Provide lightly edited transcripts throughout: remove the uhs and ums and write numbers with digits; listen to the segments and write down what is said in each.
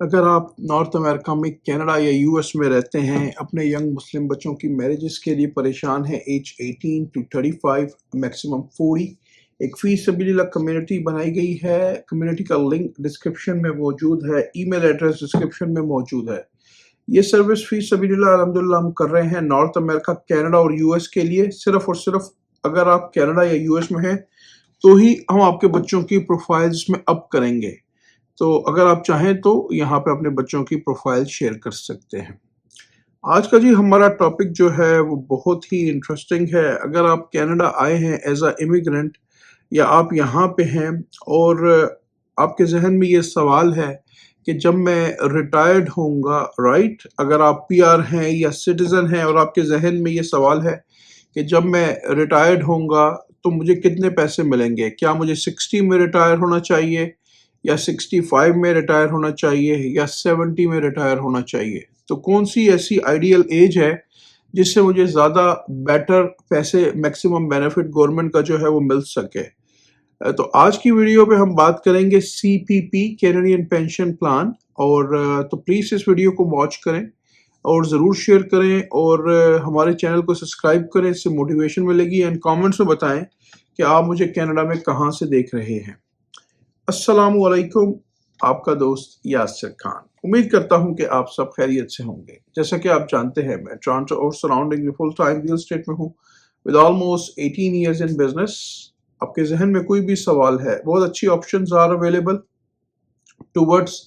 अगर आप north America में कनाडा या यूएस में रहते हैं, अपने यंग मुस्लिम बच्चों की मैरिजेस के लिए परेशान हैं, एज 18 टू 35, मैक्सिमम 40, एक फ़ी सबीलिल्लाह कम्युनिटी बनाई गई है। कम्युनिटी का लिंक डिस्क्रिप्शन में मौजूद है, ईमेल एड्रेस डिस्क्रिप्शन में मौजूद है। ये सर्विस फ़ी सबीलिल्लाह अल्हम्दुलिल्लाह हम कर रहे हैं नॉर्थ अमेरिका, कनाडा और यूएस के लिए। सिर्फ़ और सिर्फ़ अगर आप कनाडा या यूएस में हैं, तो ही हम आपके बच्चों की प्रोफ़ाइल इसमें अप करेंगे। तो अगर आप चाहें तो यहाँ पे अपने बच्चों की प्रोफाइल शेयर कर सकते हैं। आज का जी हमारा टॉपिक जो है वो बहुत ही इंटरेस्टिंग है। अगर आप कनाडा आए हैं एज़ अ इमिग्रेंट या आप यहाँ पे हैं और आपके ज़हन में ये सवाल है कि जब मैं रिटायर्ड होऊँगा, राइट? अगर आप पीआर हैं या सिटीज़न हैं और आपके ज़हन में ये सवाल है कि जब मैं रिटायर्ड होऊँगा तो मुझे कितने पैसे मिलेंगे? क्या मुझे 60 में रिटायर होना चाहिए या 65 में रिटायर होना चाहिए या 70 में रिटायर होना चाहिए? तो कौन-सी ऐसी आइडियल एज है जिससे मुझे ज़्यादा बेटर पैसे मैक्सिमम बेनिफिट गवर्नमेंट का जो है वो मिल सके? तो आज की वीडियो पे हम बात करेंगे सीपीपी कैनेडियन पेंशन प्लान और तो प्लीज़ इस वीडियो को वॉच करें और ज़रूर शेयर करें और हमारे चैनल को सब्सक्राइब करें, इससे मोटिवेशन मिलेगी एंड कमेंट्स में बताएं कि आप मुझे कनाडा में कहाँ से देख रहे हैं। अस्सलामु अलैकुम, आपका दोस्त यासिर खान। उम्मीद करता हूं कि आप सब खैरियत से होंगे। जैसा कि आप जानते हैं, मैं टोरंटो और सराउंडिंग में फुल टाइम रियल एस्टेट में हूं with almost 18 years in business. आपके जहन में कोई भी सवाल है, बहुत अच्छी options are available towards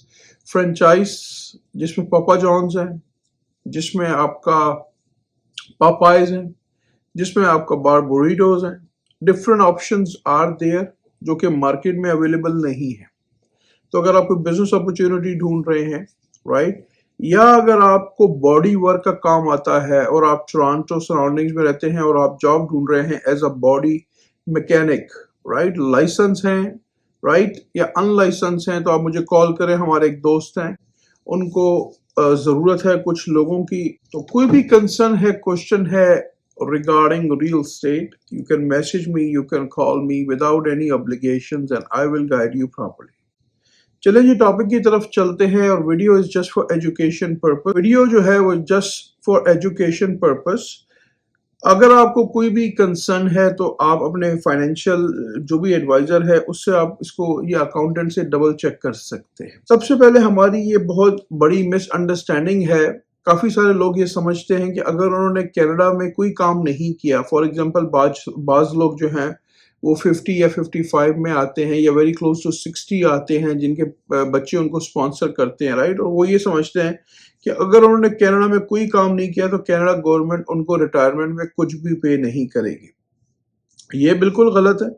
franchise, जिसमें पापा जॉन्स हैं, जिसमें आपका पापाइज हैं, जिसमें आपका बारबोरिटोज हैं। डिफरेंट ऑप्शंस आर देयर जो कि मार्केट में अवेलेबल नहीं है। तो अगर आप कोई बिजनेस अपॉर्चुनिटी ढूंढ रहे हैं, राइट, या अगर आपको बॉडी वर्क का काम आता है और आप टोरंटो सराउंडिंग्स में रहते हैं और आप जॉब ढूंढ रहे हैं as a body mechanic, right, licence हैं, राइट, या अनलाइसेंस हैं, तो आप मुझे कॉल करें। हमारे एक दोस्त हैं, उनको ज़रूरत है कुछ लोगों की। तो कोई भी कंसर्न है, क्वेश्चन है regarding real estate, you can message me, you can call me without any obligations and I will guide you properly. चलिए जी टॉपिक की तरफ चलते हैं। और video is just for education purpose. Video जो है वो जस्ट फॉर एजुकेशन पर्पस। अगर आपको कोई भी कंसर्न है तो आप अपने फाइनेंशियल जो भी एडवाइजर है उससे आप इसको या अकाउंटेंट से डबल चेक कर सकते हैं। सबसे पहले हमारी ये बहुत बड़ी मिसअंडरस्टैंडिंग है। काफी सारे लोग ये समझते हैं कि अगर उन्होंने कनाडा में कोई काम नहीं किया, फॉर एग्जांपल बाज लोग जो हैं वो 50 या 55 में आते हैं या वेरी क्लोज टू 60 आते हैं, जिनके बच्चे उनको स्पॉन्सर करते हैं, राइट, और वो ये समझते हैं कि अगर उन्होंने कनाडा में कोई काम नहीं किया तो कनाडा गवर्नमेंट उनको रिटायरमेंट में कुछ भी पे नहीं करेगी। ये बिल्कुल गलत है।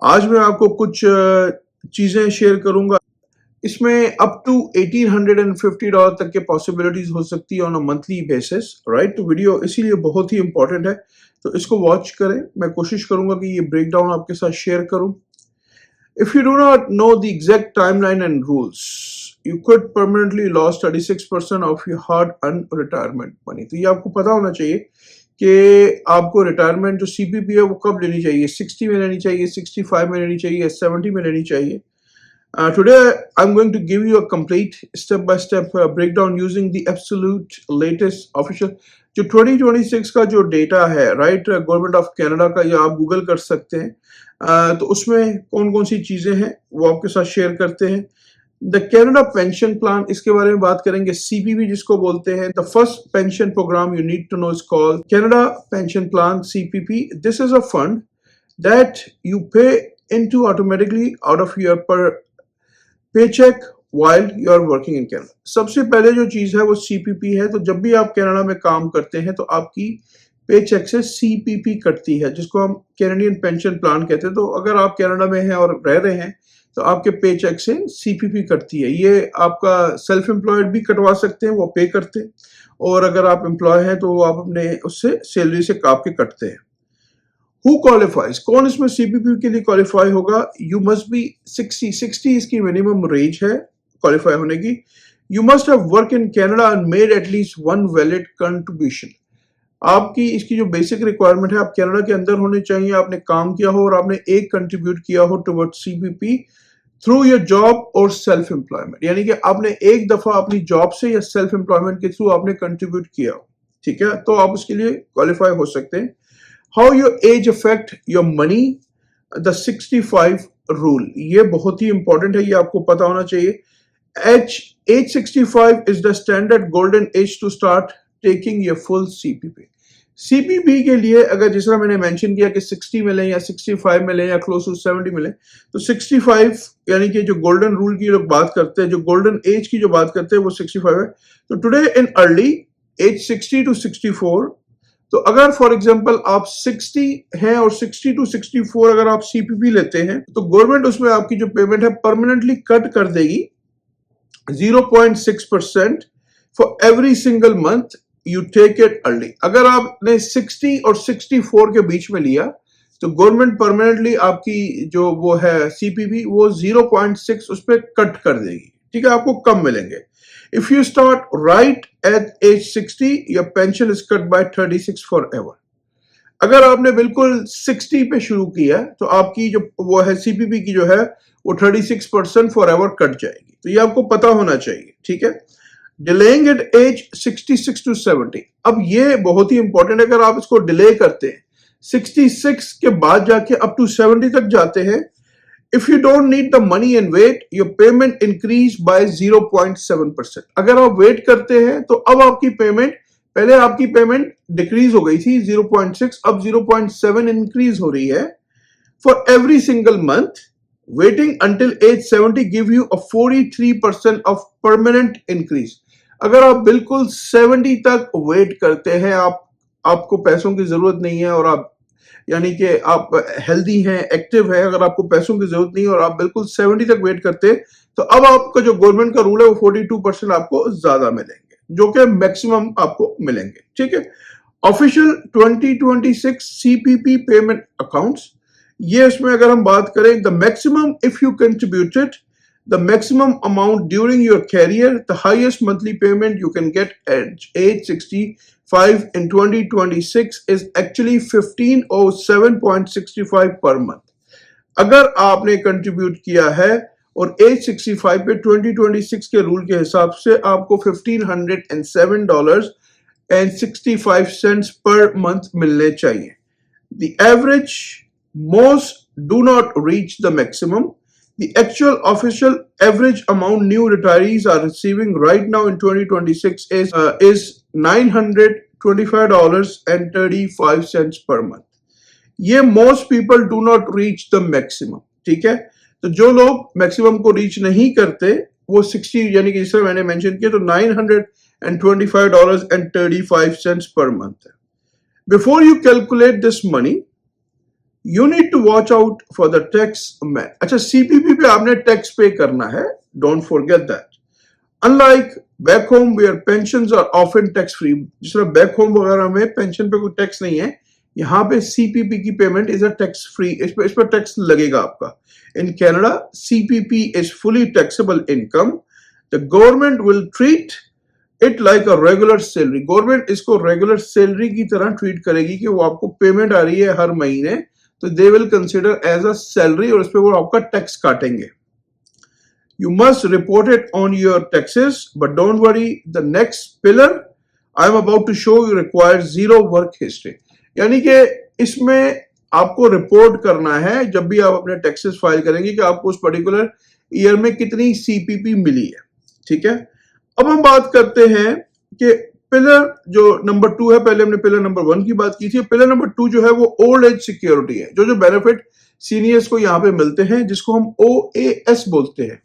आज मैं आपको कुछ चीजें शेयर करूंगा। इसमें अप टू $1850 तक के पॉसिबिलिटीज हो सकती है on a monthly basis, right. तो वीडियो इसीलिए बहुत ही इंपॉर्टेंट है, तो इसको वॉच करें। मैं कोशिश करूंगा कि ये ब्रेकडाउन आपके साथ शेयर करूं। If you do not know the exact timeline and rules, you could permanently lose 36% of your hard-earned retirement money. तो ये आपको पता होना चाहिए कि आपको रिटायरमेंट जो सीपीपी है वो कब लेनी चाहिए, 60 में लेनी चाहिए, 65 में लेनी चाहिए, 70 में लेनी चाहिए। Today I'm going to give you a complete step-by-step breakdown using the absolute latest official जो 2026 का जो डेटा है, राइट, गवर्नमेंट ऑफ कनाडा का, या आप गूगल कर सकते हैं। तो उसमें कौन कौन सी चीजें हैं वो आपके साथ शेयर करते हैं। द कैनेडा पेंशन प्लान, इसके बारे में बात करेंगे। सीपीपी जिसको बोलते हैं, the first pension program you need to know is called Canada pension plan, CPP. This is a fund that you pay into automatically out of your per paycheck while you are working in Canada. सबसे पहले जो चीज है वो CPP है। तो जब भी आप कनाडा में काम करते हैं तो आपकी पे चेक से सीपीपी कटती है, जिसको हम कैनेडियन पेंशन प्लान कहते हैं। तो अगर आप कनाडा में हैं और रह रहे हैं तो आपके पे चेक से सीपीपी कटती है। ये आपका सेल्फ एम्प्लॉयड भी कटवा सकते हैं, वो पे करते हैं, और अगर आप एम्प्लॉय हैं तो आप अपने उससे सैलरी से काट के कटते हैं। हु क्वालिफाइज, कौन इसमें सीपीपी के लिए क्वालिफाई होगा? यू मस्ट बी 60 इसकी मिनिमम रेंज है क्वालिफाई होने की। You must have work in Canada and made at least one valid contribution. आपकी इसकी जो बेसिक रिक्वायरमेंट है, आप कनाडा के अंदर होने चाहिए, आपने काम किया हो और आपने एक कंट्रीब्यूट किया हो towards CPP, through your job और सेल्फ एम्प्लॉयमेंट, यानी कि आपने एक दफा अपनी जॉब से या सेल्फ एम्प्लॉयमेंट के थ्रू आपने कंट्रीब्यूट किया, ठीक है, तो आप उसके लिए क्वालिफाई हो सकते हैं। How your age affect your money, the 65 rule, ये बहुत ही इंपॉर्टेंट है, ये आपको पता होना चाहिए। age 65 is the standard golden age to start taking your full CPP। CPP के लिए अगर जिस तरह मैंने मेंशन किया कि 60 मिले या 65 मिले या क्लोज टू 70 मिले, तो 65 यानी कि जो गोल्डन रूल की लोग बात करते हैं, जो गोल्डन एज की जो बात करते हैं वो 65 है। तो today in early age 60 to 64, तो अगर फॉर एग्जांपल आप 60 हैं और 60 to 64 अगर आप CPP लेते हैं, तो गवर्नमेंट उसमें आपकी जो पेमेंट है परमानेंटली कट कर देगी 0.6% for every single month you take it early. अगर आपने 60 और 64 के बीच में लिया तो गवर्नमेंट परमानेंटली आपकी जो वो है CPP वो 0.6 उस पर कट कर देगी, ठीक है, आपको कम मिलेंगे। If you start right at age 60 your pension is cut by 36 forever. अगर आपने बिल्कुल 60 पे शुरू किया तो आपकी जो वो है CPP की जो है वो 36% फॉर एवर कट जाएगी, तो ये आपको पता होना चाहिए, ठीक है। डिलेइंग एट एज 66 to 70, अब ये बहुत ही इंपॉर्टेंट है। अगर आप इसको डिले करते हैं 66 के बाद जाके अप टू 70 तक जाते हैं, if you don't need the money and wait your payment increase by 0.7%। अगर आप वेट करते हैं तो अब आपकी पेमेंट, पहले आपकी पेमेंट डिक्रीज हो गई थी 0.6, अब 0.7 इंक्रीज हो रही है for every single month. Waiting until age 70 give you a 43% of permanent increase। अगर आप बिल्कुल 70 तक वेट करते हैं, आपको पैसों की जरूरत नहीं है और आप यानी कि आप हेल्दी हैं, एक्टिव है, अगर आपको पैसों की जरूरत नहीं है और आप बिल्कुल 70 तक वेट करते हैं, तो अब आपका जो गवर्नमेंट का रूल है वो 42% आपको ज्यादा मिलेंगे, जो कि मैक्सिमम आपको मिलेंगे, ठीक है। ऑफिशियल 2026 CPP पेमेंट अकाउंट्स, ये इसमें अगर हम बात करें, the maximum if you contributed the maximum amount during your career, the highest monthly payment you can get at age 65 in 2026 is actually 1507.65 per month. अगर आपने कंट्रीब्यूट किया है और एज 65 पे 2026 के रूल के हिसाब से आपको $1,507.65 पर मंथ मिलने चाहिए। The average most do not reach the maximum. The actual official average amount new retirees are receiving right now in 2026 is $925.35 per month. ये most people do not reach the maximum, ठीक है। तो जो लोग maximum को reach नहीं करते वो 60 यानी कि जिससे मैंने मेंशन किया तो $925.35 per month है। Before you calculate this money, you need to watch out for the tax man। अच्छा, CPP पे आपने टैक्स पे करना है, don't forget that। Unlike back home where pensions are often tax free, जिस तरह बैक होम वगैरह में पेंशन पे कोई टैक्स नहीं है, यहाँ पे CPP की payment is a tax free, इस पर टैक्स लगेगा आपका। In Canada, CPP is fully taxable income। The government will treat it like a regular salary। Government इसको रेगुलर सैलरी की तरह ट्रीट करेगी कि वो आपको पेमेंट आ रही है हर महीने, तो they will consider as a salary और उस पर वो आपका टैक्स काटेंगे। You must report it on your taxes, but don't worry, the next pillar I am about to show you require zero work history. यानी कि इसमें आपको रिपोर्ट करना है जब भी आप अपने टैक्सेस फाइल करेंगे कि आपको उस पर्टिकुलर ईयर में कितनी CPP मिली है, ठीक है। अब हम बात करते हैं कि पिलर जो नंबर 2 है, पहले हमने पिलर नंबर 1 की बात की थी, पिलर नंबर 2 जो है वो ओल्ड एज सिक्योरिटी है, जो बेनिफिट सीनियर्स को यहां पे मिलते हैं जिसको हम OAS बोलते हैं।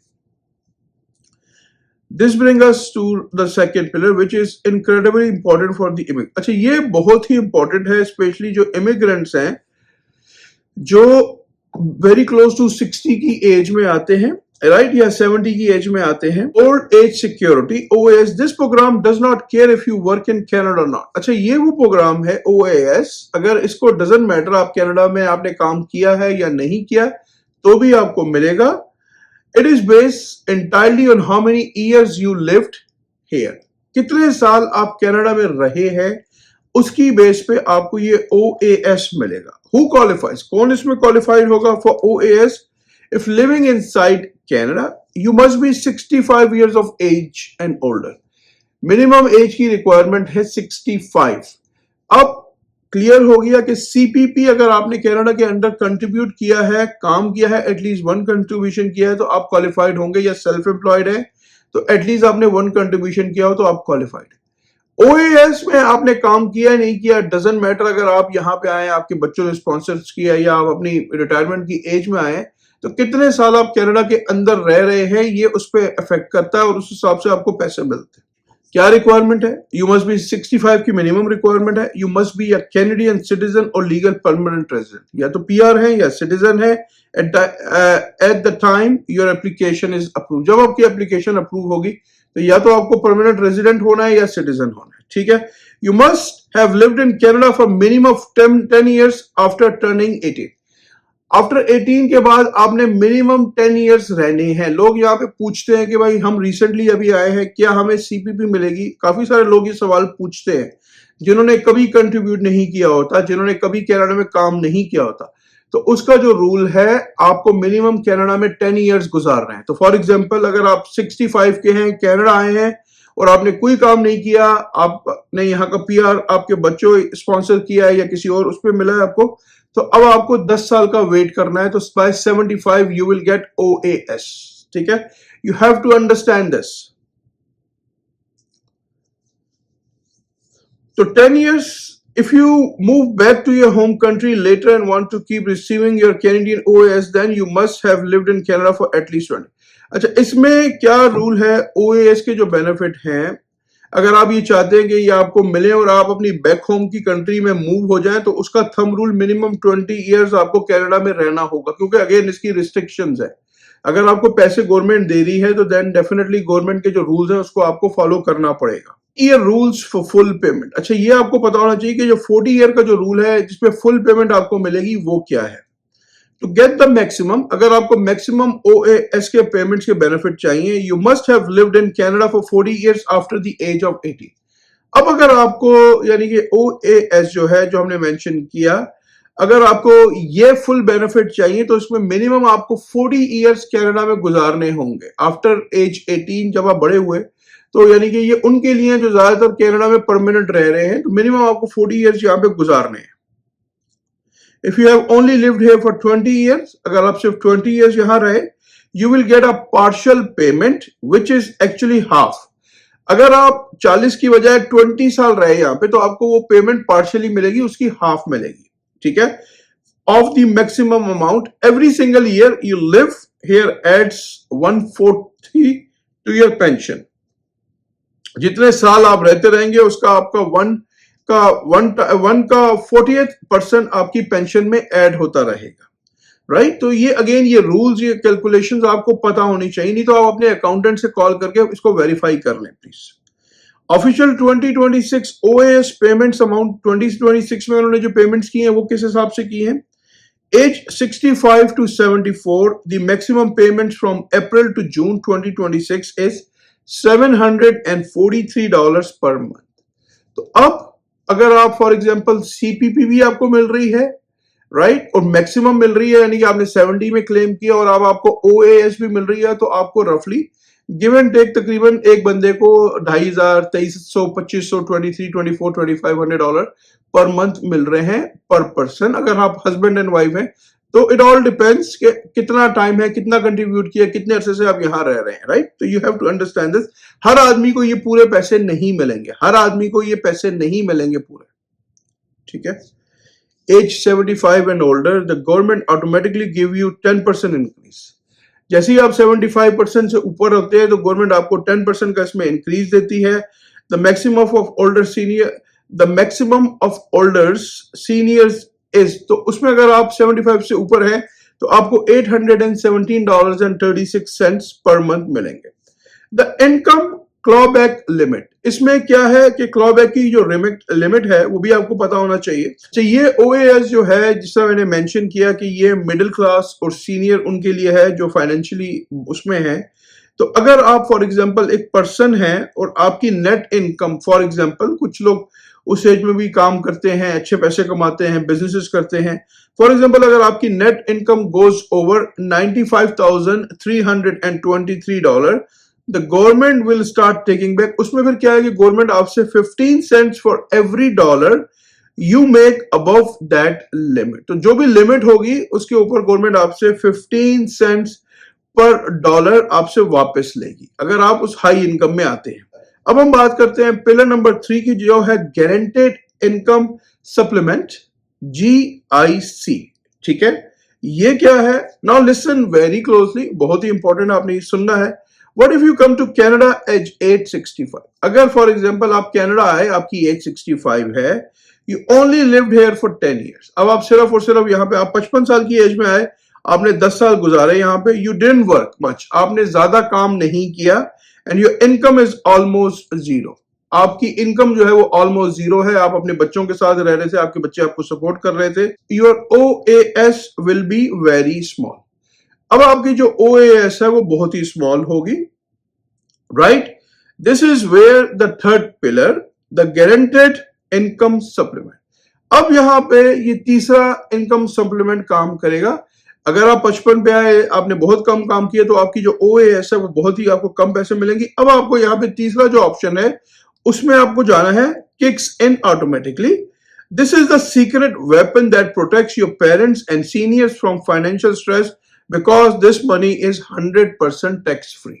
This bring us to the second pillar which is incredibly important for the immigrant. अच्छा, ये बहुत ही इंपॉर्टेंट है स्पेशली जो इमिग्रेंट्स हैं जो वेरी क्लोज टू 60 की एज में आते हैं, राइट, या 70 की एज में आते हैं। Old age security OAS, this program does not care if you work in Canada और नॉट। अच्छा, ये वो प्रोग्राम है OAS, अगर इसको डजंट मैटर आप कनाडा में आपने काम किया है या नहीं किया तो भी आपको मिलेगा। It is based entirely on how many years you lived here, कितने साल आप कनाडा में रहे हैं उसकी बेस पे आपको ये OAS मिलेगा। हु क्वालिफाइज, कौन इसमें क्वालिफाइड होगा for OAS? If living inside Canada, you must be 65 years of age and older. Minimum age की रिक्वायरमेंट है 65। अब क्लियर हो गया कि सीपीपी अगर आपने कनाडा के अंदर कंट्रीब्यूट किया है, काम किया है, एटलीस्ट वन कंट्रीब्यूशन किया है तो आप क्वालिफाइड होंगे, या सेल्फ एम्प्लॉयड है तो एटलीस्ट आपने वन कंट्रीब्यूशन किया हो तो आप क्वालिफाइड। ओएएस में आपने काम किया नहीं किया, डजंट मैटर। अगर आप यहाँ पे आए, आपके बच्चों ने स्पॉन्सर किया, या आप अपनी रिटायरमेंट की एज में आए, तो कितने साल आप कनाडा के अंदर रह रहे हैं ये उस पर इफेक्ट करता है और उस हिसाब से आपको पैसे मिलते हैं। क्या रिक्वायरमेंट है? यू मस्ट बी 65 की मिनिमम रिक्वायरमेंट है। You must be a Canadian citizen और लीगल परमानेंट रेजिडेंट, या तो पीआर है या सिटीजन है at the time your application is approve. जब आपकी एप्लीकेशन अप्रूव होगी तो या तो आपको परमानेंट रेजिडेंट होना है या सिटीजन होना है, ठीक है। You must have lived in Canada for minimum of 10 years after turning 18। After 18 के बाद आपने मिनिमम 10 years रहने हैं। लोग यहाँ पे पूछते हैं कि भाई हम रिसेंटली अभी आए हैं, क्या हमें सीपीपी मिलेगी? काफी सारे लोग ये सवाल पूछते हैं जिन्होंने कभी कंट्रीब्यूट नहीं किया होता, जिन्होंने कभी कनाडा में काम नहीं किया होता। तो उसका जो रूल है, आपको मिनिमम कनाडा में 10 years गुजारना है। तो फॉर एग्जांपल अगर आप 65 के हैं, कनाडा आए हैं और आपने कोई काम नहीं किया, आपने यहाँ का पीआर आपके बच्चों स्पॉन्सर किया है या किसी और उस पर मिला है आपको, तो अब आपको 10 साल का वेट करना है। तो by 75 you will get OAS, ठीक है। You have to understand this. तो 10 years, if you move back to your home country later and want to keep receiving your Canadian OAS, then you must have lived in Canada for at least 20। अच्छा, इसमें क्या rule है? OAS के जो benefit हैं, अगर आप ये चाहते हैं कि ये आपको मिले और आप अपनी बैक होम की कंट्री में मूव हो जाएं, तो उसका थंब रूल मिनिमम 20 years आपको कनाडा में रहना होगा, क्योंकि अगेन इसकी रिस्ट्रिक्शंस है। अगर आपको पैसे गवर्नमेंट दे रही है तो देन डेफिनेटली गवर्नमेंट के जो रूल्स हैं उसको आपको फॉलो करना पड़ेगा। Year rules for full payment. अच्छा, ये आपको पता होना चाहिए कि जो 40 ईयर का जो रूल है जिसपे फुल पेमेंट आपको मिलेगी वो क्या है। टू गेट द मैक्सिमम, अगर आपको मैक्सिमम ओएएस के पेमेंट्स के बेनिफिट चाहिए, you must have lived in Canada for 40 years after the age of 18। अब अगर आपको यानी कि ओएएस जो है, जो हमने मेंशन किया, अगर आपको ये फुल बेनिफिट चाहिए तो इसमें मिनिमम आपको 40 years कनाडा में गुजारने होंगे आफ्टर एज 18। जब आप बड़े हुए तो यानी कि ये उनके लिए जो ज्यादातर कनाडा में परमानेंट रह रहे हैं, तो मिनिमम आपको 40 years यहाँ पे गुजारने हैं। If you have only lived here for 20 years, अगर आप सिर्फ 20 years यहाँ रहे, you will get a partial payment which is actually half. अगर आप 40 की बजाय 20 साल रहे यहाँ पे, तो आपको वो पेमेंट पार्शियली मिलेगी, उसकी हाफ मिलेगी, ठीक है। Of the maximum amount every single year you live here adds 140 to your pension. जितने साल आप रहते रहेंगे उसका आपका 40% आपकी पेंशन में ऐड होता रहेगा, राइट। तो ये अगेन ये रूल्स, ये कैलकुलेशंस आपको पता होनी चाहिए, नहीं तो आप अपने अकाउंटेंट से कॉल करके इसको वेरीफाई कर लें please. Official 2026 OAS payments amount 2026 में उन्होंने जो पेमेंट्स की हैं वो किस हिसाब से की हैं? Age 65 to 74, the maximum payments from April to June 2026 is $743 per month। तो अब अगर आप फॉर एग्जांपल सीपीपी भी आपको मिल रही है, राइट, और मैक्सिमम मिल रही है, यानी कि आपने 70 में क्लेम किया और अब आपको ओएएस भी मिल रही है, तो आपको रफली गिव एंड टेक तकरीबन एक बंदे को $2,500, $2,300, $2,500, $2300, $2400, $2,500 पर मंथ मिल रहे हैं पर पर्सन, अगर आप हस्बैंड एंड वाइफ हैं। तो इट ऑल डिपेंड्स कि कितना टाइम है, कितना कंट्रीब्यूट किया, कितने अरसे से आप यहाँ रह रहे हैं, राइट। तो you have to understand this. हर आदमी को ये पूरे पैसे नहीं मिलेंगे, हर आदमी को ये पैसे नहीं मिलेंगे पूरे, ठीक है। Age 75 and older, the government automatically give you 10% increase. जैसे ही आप 75% से ऊपर होते हैं तो गवर्नमेंट आपको 10% का इसमें इंक्रीज देती है। The maximum of older senior, the maximum of olders seniors is, तो उसमें अगर आप 75 से ऊपर हैं तो आपको $817.36 पर मंथ मिलेंगे। द इनकम क्लॉबैक लिमिट, इसमें क्या है कि क्लॉबैक की जो लिमिट है वो भी आपको पता होना चाहिए। तो ये ओएएस जो है, जिसका मैंने मेंशन किया कि ये मिडिल क्लास और सीनियर उनके लिए है जो फाइनेंशियली उसमें है। तो अगर आप फॉर एग्जांपल एक पर्सन है और आपकी नेट इनकम, फॉर एग्जांपल कुछ लोग उस एज में भी काम करते हैं, अच्छे पैसे कमाते हैं, बिजनेसेस करते हैं। फॉर एग्जांपल अगर आपकी net income goes over $95,323, the government will start taking back. उसमें फिर क्या है कि गवर्नमेंट आपसे 15 cents for every dollar you make above that limit. तो जो भी लिमिट होगी उसके ऊपर गवर्नमेंट आपसे 15 सेंट्स पर डॉलर आपसे वापस लेगी अगर आप उस हाई इनकम में आते हैं। अब हम बात करते हैं पिलर नंबर 3 की, जो है गारंटेड इनकम सप्लीमेंट, GIC। ठीक है, ये क्या है? नाउ लिसन वेरी क्लोजली, बहुत ही इंपॉर्टेंट, आपने ये सुनना है। What if you come to Canada age age 65? अगर फॉर एग्जाम्पल आप कनाडा आए, आपकी एज 65 है, you only lived here for 10 years। अब आप सिर्फ और सिर्फ यहाँ पे, आप 55 साल की एज में आए, आपने 10 साल गुजारे यहाँ पे, यू डिडंट वर्क मच, आपने ज्यादा काम नहीं किया, and your income is almost zero. आपकी इनकम जो है वो ऑलमोस्ट जीरो है, आप अपने बच्चों के साथ रह रहे थे, आपके बच्चे आपको सपोर्ट कर रहे थे, your OAS will be very small. अब आपकी जो OAS है वो बहुत ही स्मॉल होगी, right? This is where the third pillar, the guaranteed income supplement. अब यहां पे ये तीसरा इनकम सप्लीमेंट काम करेगा। अगर आप 55 पे आए, आपने बहुत कम काम किया, तो आपकी जो OAS है वो बहुत ही आपको कम पैसे मिलेंगी। अब आपको यहाँ पे तीसरा जो ऑप्शन है उसमें आपको जाना है kicks in automatically. This is the secret weapon that protects your parents and seniors from financial stress because this money is 100% tax free.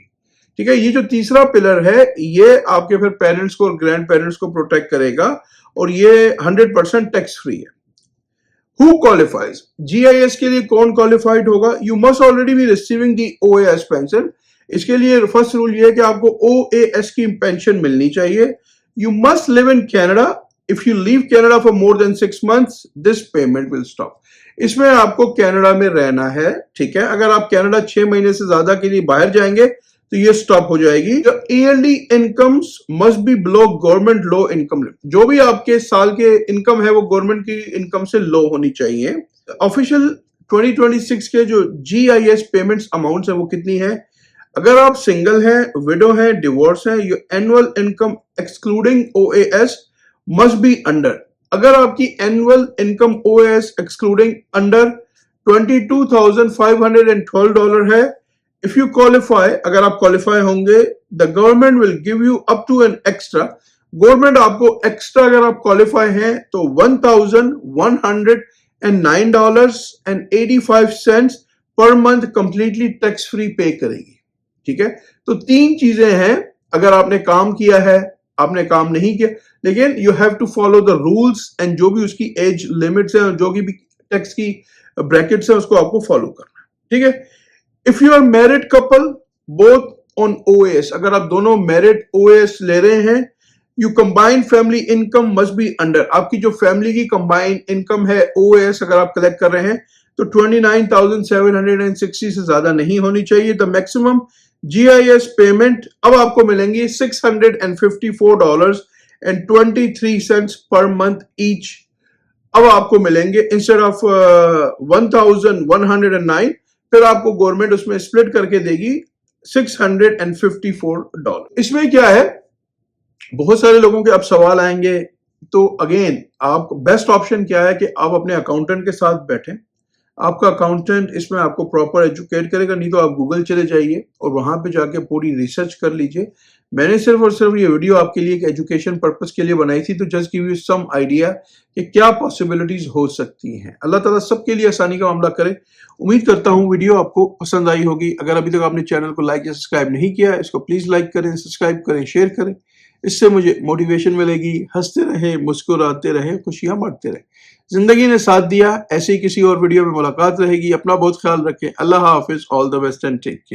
ठीक है, ये जो तीसरा पिलर है ये आपके फिर पेरेंट्स को और ग्रैंड पेरेंट्स को प्रोटेक्ट करेगा, और ये 100% टैक्स फ्री है। Who qualifies? GIS के लिए कौन क्वालिफाइड होगा? You must already be receiving the OAS pension। इसके लिए फर्स्ट रूल ये है कि आपको OAS की पेंशन मिलनी चाहिए। You must live in Canada। If you leave Canada for more than 6 months, this payment will stop। इसमें आपको कनाडा में रहना है, ठीक है? अगर आप कनाडा 6 महीने से ज्यादा के लिए बाहर जाएंगे तो ये स्टॉप हो जाएगी। Yearly incomes must be below government low income limit. जो भी आपके साल के इनकम है वो गवर्नमेंट की इनकम से लो होनी चाहिए। ऑफिशियल 2026 के जो GIS पेमेंट्स अमाउंट्स है वो कितनी है? अगर आप सिंगल हैं, विडो हैं, डिवोर्स हैं, your annual income excluding OAS must be under. अगर आपकी annual income OAS excluding under $22,512 है, इफ यू क्वालिफाई, अगर आप क्वालिफाई होंगे, the government will give you up to an extra. Government आपको एक्स्ट्रा, अगर आप क्वालिफाई हैं तो $1,109.85 per month completely tax free पे करेगी। ठीक है, तो 3 चीजें हैं। अगर आपने काम किया है, आपने काम नहीं किया, लेकिन you have to follow the rules and जो भी उसकी एज लिमिट्स हैं, जो भी टैक्स की ब्रैकेट्स हैं, उसको आपको फॉलो करना है। ठीक है, if you are married couple both on OAS, अगर आप दोनों मैरिड OAS ले रहे हैं, you combined family income must be under. आपकी जो फैमिली की कंबाइंड इनकम है OAS अगर आप कलेक्ट कर रहे हैं तो 29,760 से ज्यादा नहीं होनी चाहिए। द मैक्सिमम GIS पेमेंट अब आपको मिलेंगी $654.23 पर मंथ ईच। अब आपको मिलेंगे इंस्टेड ऑफ 1,109, फिर आपको गवर्नमेंट उसमें स्प्लिट करके देगी $654। इसमें क्या है, बहुत सारे लोगों के अब सवाल आएंगे, तो अगेन आप बेस्ट ऑप्शन क्या है कि आप अपने अकाउंटेंट के साथ बैठें। आपका अकाउंटेंट इसमें आपको प्रॉपर एजुकेट करेगा, नहीं तो आप गूगल चले जाइए और वहां पे जाके पूरी रिसर्च कर लीजिए। मैंने सिर्फ और सिर्फ ये वीडियो आपके लिए एक एजुकेशन पर्पस के लिए बनाई थी, तो just give you some idea कि क्या पॉसिबिलिटीज हो सकती हैं। अल्लाह ताला सबके लिए आसानी का मामला करे। उम्मीद करता हूँ वीडियो आपको पसंद आई होगी। अगर अभी तक आपने चैनल को लाइक या सब्सक्राइब नहीं किया, इसको प्लीज लाइक करें, सब्सक्राइब करें, शेयर करें। इससे मुझे मोटिवेशन मिलेगी। हंसते रहे, मुस्कुराते रहे, खुशियां बांटते रहे। जिंदगी ने साथ दिया, ऐसे ही किसी और वीडियो में मुलाकात रहेगी। अपना बहुत ख्याल रखें। अल्लाह हाफिज, all the best and take care.